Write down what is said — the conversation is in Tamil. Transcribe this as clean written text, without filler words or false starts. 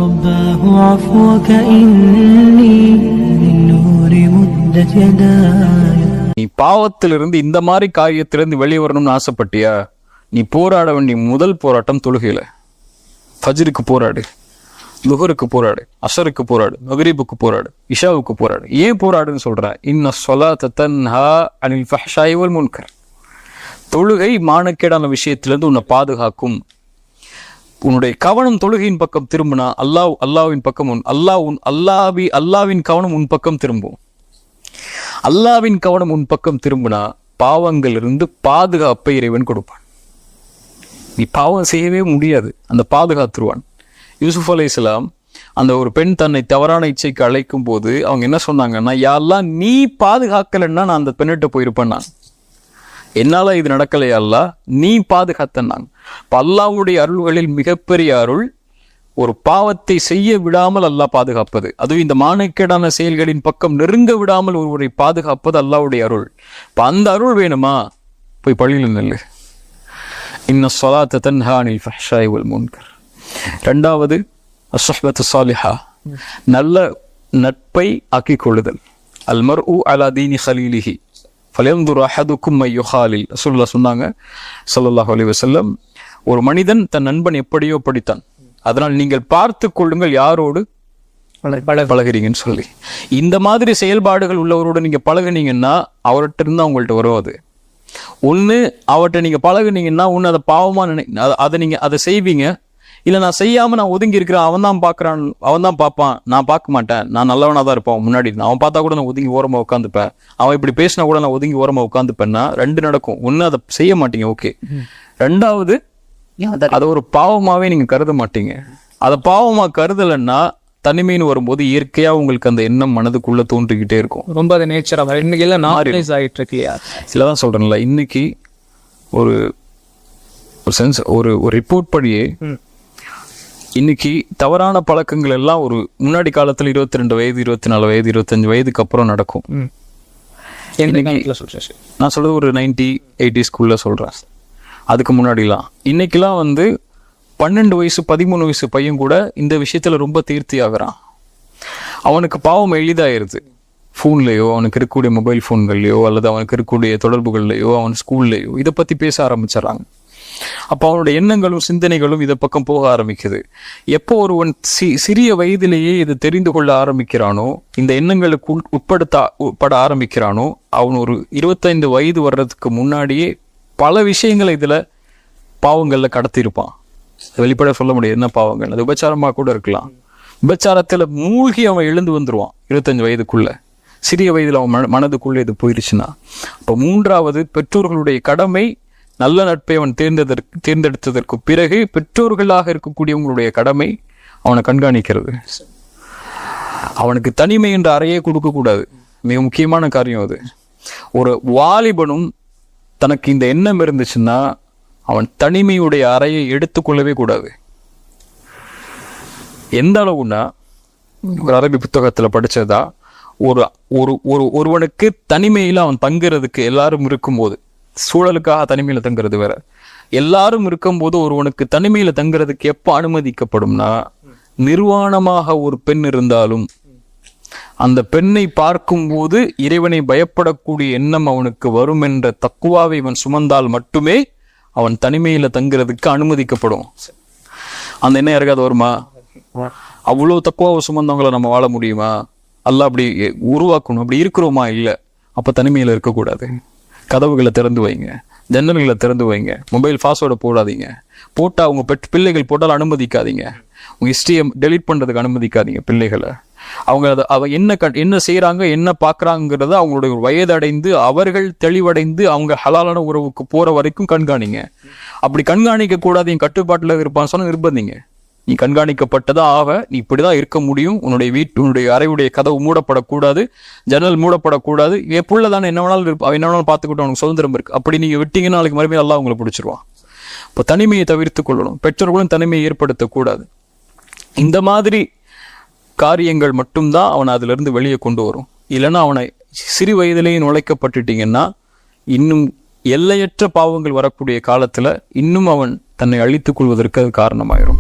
رباه عفوك إني من نور مدت يداي. நீ பாவத்திலிருந்து இந்த மாதிரி காரியத்திலிருந்து வெளியே வரணும்னு ஆசைப்பட்டியா? நீ போராட வேண்டிய முதல் போராட்டம் தொழுகையில. ஃபஜ்ருக்கு போராடு, லுஹருக்கு போராடு, அஸருக்கு போராடு, மக்ரிபுக்கு போராடு, இஷாவுக்கு போராடு. ஏன் போராடுன்னு சொல்ற? இன்ன ஸலாத்த தன்ஹா அனில் ஃபஹ்ஷாஇ வல் முன்கர். தொழுகை மானக்கேடான விஷயத்திலிருந்து உன்னை பாதுகாக்கும். உன்னுடைய கவனம் தொழுகையின் பக்கம் திரும்பினா அல்லாஹ்வின் பக்கம் அல்லாஹ்வின் கவனம் உன் பக்கம் திரும்பும். அல்லாஹ்வின் கவனம் உன் பக்கம் திரும்பினா பாவங்களிலிருந்து பாதுகாப்பை இறைவன் கொடுப்பான். நீ பாவம் செய்யவே முடியாது, அந்த பாதுகாத்துருவான். யூசுப் அலைஹிஸ்ஸலாம் அந்த ஒரு பெண் தன்னை தவறான இச்சைக்கு அழைக்கும் போது அவங்க என்ன சொன்னாங்கன்னா, யா அல்லாஹ் நீ பாதுகாக்கலைன்னா நான் அந்த பெண்ணிட்ட போயிருப்பேன், நான் என்னால இது நடக்கலையா அல்லாஹ், நீ பாதுகாத்தன்னாங்க. இப்போ அல்லாஹ்வுடைய அருள்களில் மிகப்பெரிய அருள் ஒரு பாவத்தை செய்ய விடாமல் அல்லாஹ் பாதுகாப்பது. அதுவும் இந்த மானக்கேடான செயல்களின் பக்கம் நெருங்க விடாமல் ஒருவரை பாதுகாப்பது அல்லாஹ்வுடைய அருள். இப்போ அந்த அருள் வேணுமா? போய் பள்ளியில் நெல்லு. இன்ன ஸலாத்த தன்ஹா அனில் ஃபஹ்ஷாஇ வல் முன்கர். ரெண்டாவது அஸ்ஸஹ்பத்து ஸாலிஹா, நல்ல நட்பை ஆக்கிக் கொள்ளுதல். அல் மர்உ அலா தீனி ஹலீலிஹி ஃபல்யன்துர் அஹதுக்கும் மை யுஹாலில். ரசூலுல்லாஹ் சொன்னாங்க ஸல்லல்லாஹு அலைஹி வஸல்லம், ஒரு மனிதன் தன் நண்பன் எப்படியோ படித்தான், அதனால் நீங்கள் பார்த்து கொள்ளுங்கள் யாரோடு பழகிறீங்கன்னு சொல்லி. இந்த மாதிரி செயல்பாடுகள் உள்ளவரோட நீங்க பழகுனீங்கன்னா அவர்கிட்ட இருந்து அவங்கள்ட்ட வருவது. ஒன்று அவர்கிட்ட நீங்க பழகுனீங்கன்னா ஒன்று அதை பாவமா அதை செய்வீங்க, இல்லை நான் செய்யாம நான் ஒதுங்கி இருக்கிறேன், அவன் தான் பார்க்குறான், அவன் தான் பார்ப்பான், நான் பார்க்க மாட்டேன், நான் நல்லவனா தான் இருப்பான் முன்னாடி, அவன் பார்த்தா கூட நான் ஒதுங்கி ஓரமா உட்காந்துப்பேன், அவன் இப்படி பேசினா கூட நான் ஒதுங்கி ஓரமா உட்காந்துப்பேன்னா ரெண்டு நடக்கும். ஒன்று அதை செய்ய மாட்டீங்க, ஓகே. ரெண்டாவது அதை ஒரு பாவமாவே நீங்க கருத மாட்டீங்க. அதை பாவமா கருதலைன்னா தனிமைன்னு வரும்போது இயற்கையா உங்களுக்கு அந்த எண்ணம் மனதுக்குள்ள தோன்றிக்கிட்டே இருக்கும். ரொம்ப அது நேச்சரா இன்னைக்கு எல்லாம் நார்மலைஸ் ஆகிட்டு இருக்கு இல்லையா? இல்லதான் சொல்றேன்ல, இன்னைக்கு ஒரு சென்ஸ் ஒரு ரிப்போர்ட் படியே இன்னைக்கு தவறான பழக்கங்கள் எல்லாம் ஒரு முன்னாடி காலத்துல 22 வயது 24 வயது 25 வயதுக்கு அப்புறம் நடக்கும். நான் சொல்றது ஒரு 90-80s சொல்றேன். அதுக்கு முன்னாடிலாம் இன்னைக்கெல்லாம் 12 வயசு 13 வயசு பையன் கூட இந்த விஷயத்துல ரொம்ப தீர்த்தி ஆகிறான். அவனுக்கு பாவம் எளிதாயிருது. ஃபோன்லையோ, அவனுக்கு இருக்கக்கூடிய மொபைல் ஃபோன்கள்லையோ, அல்லது அவனுக்கு இருக்கக்கூடிய தொடர்புகள்லையோ, அவன் ஸ்கூல்லையோ இதை பத்தி பேச ஆரம்பிச்சிடறாங்க. அப்போ அவனுடைய எண்ணங்களும் சிந்தனைகளும் இதை பக்கம் போக ஆரம்பிக்குது. எப்போ ஒருவன் சிறிய வயதிலேயே இதை தெரிந்து கொள்ள ஆரம்பிக்கிறானோ, இந்த எண்ணங்களுக்கு உட்பட ஆரம்பிக்கிறானோ, அவன் ஒரு 25 வயது வர்றதுக்கு முன்னாடியே பல விஷயங்களை இதுல பாவங்கள்ல கடத்திருப்பான். வெளிப்பட சொல்ல முடியாது என்ன பாவங்கள், அது விபச்சாரமா கூட இருக்கலாம். விபச்சாரத்துல மூழ்கி அவன் எழுந்து வந்துருவான் 25 வயதுக்குள்ள. சிறிய வயதுல அவன் மனதுக்குள்ள இது போயிருச்சுன்னா. அப்போ மூன்றாவது, பெற்றோர்களுடைய கடமை நல்ல நட்பை அவன் தேர்ந்தெடுத்ததற்கு பிறகு பெற்றோர்களாக இருக்கக்கூடியவங்களுடைய கடமை அவனை கண்காணிக்கிறது. அவனுக்கு தனிமை என்ற அறையே கொடுக்க கூடாது. மிக முக்கியமான காரியம் அது. ஒரு வாலிபனும் தனக்கு இந்த எண்ணம் இருந்துச்சுன்னா அவன் தனிமையுடைய அறையை எடுத்துக்கொள்ளவே கூடாது. எந்த அளவுன்னா, ஒரு அரபி புத்தகத்துல படிச்சதா, ஒருவனுக்கு தனிமையில அவன் தங்குறதுக்கு எல்லாரும் இருக்கும்போது, சூழலுக்காக தனிமையில தங்குறது வேற, எல்லாரும் இருக்கும்போது ஒருவனுக்கு தனிமையில தங்குறதுக்கு எப்ப அனுமதிக்கப்படும்னா, நிர்வாணமாக ஒரு பெண் இருந்தாலும் அந்த பெண்ணை பார்க்கும் போது இறைவனை பயப்படக்கூடிய எண்ணம் அவனுக்கு வரும் என்ற தக்குவாவை இவன் சுமந்தால் மட்டுமே அவன் தனிமையில தங்குறதுக்கு அனுமதிக்கப்படும். அந்த எண்ணம் யாருக்காவது வருமா? அவ்வளவு தக்குவாவை சுமந்தவங்களை நம்ம வாழ முடியுமா? அல்லாஹ் அப்படி உருவாக்கணும். அப்படி இருக்கிறோமா? இல்லை. அப்ப தனிமையில இருக்கக்கூடாது. கதவுகளை திறந்து வைங்க, ஜன்னல்களை திறந்து வைங்க, மொபைல் பாஸ்வேர்டை போடாதீங்க, போட்டா உங்க பிள்ளைகள் போட்டாலும் அனுமதிக்காதீங்க, உங்க ஹிஸ்டரியை டெலீட் பண்றதுக்கு அனுமதிக்காதீங்க பிள்ளைகளை. அவங்க என்ன செய்யறாங்க, என்ன பாக்குறாங்கிறத அவங்களுடைய வயது அடைந்து அவர்கள் தெளிவடைந்து அவங்க ஹலாலான உறவுக்கு போற வரைக்கும் கண்காணிங்க. அப்படி கண்காணிக்க கூடாது, என் கட்டுப்பாட்டுல இருப்பான்னு சொன்னா நிர்பந்திங்க. நீ கண்காணிக்கப்பட்டதா நீ இப்படிதான் இருக்க முடியும். உன்னுடைய அறையுடைய கதவு மூடப்படக்கூடாது, ஜன்னல் மூடப்படக்கூடாது. எப்பள்ளதானே என்ன வேணாலும் பார்த்துக்கிட்டு உனக்கு சுதந்திரம் இருக்கு. அப்படி நீங்க விட்டீங்கன்னா நாளைக்கு மறுபடியும் எல்லாம் உங்களை பிடிச்சிருவான். இப்போ தனிமையை தவிர்த்து கொள்ளணும். பெற்றோர்களும் தனிமையை ஏற்படுத்தக்கூடாது. இந்த மாதிரி காரியங்கள் மட்டும்தான் அவனை அதுல இருந்து வெளியே கொண்டு வரும். இல்லைன்னா அவனை சிறு வயதிலேயே நுழைக்கப்பட்டுட்டீங்கன்னா இன்னும் எல்லையற்ற பாவங்கள் வரக்கூடிய காலத்துல இன்னும் அவன் தன்னை அழித்துக் கொள்வதற்கு அது காரணமாயிரும்.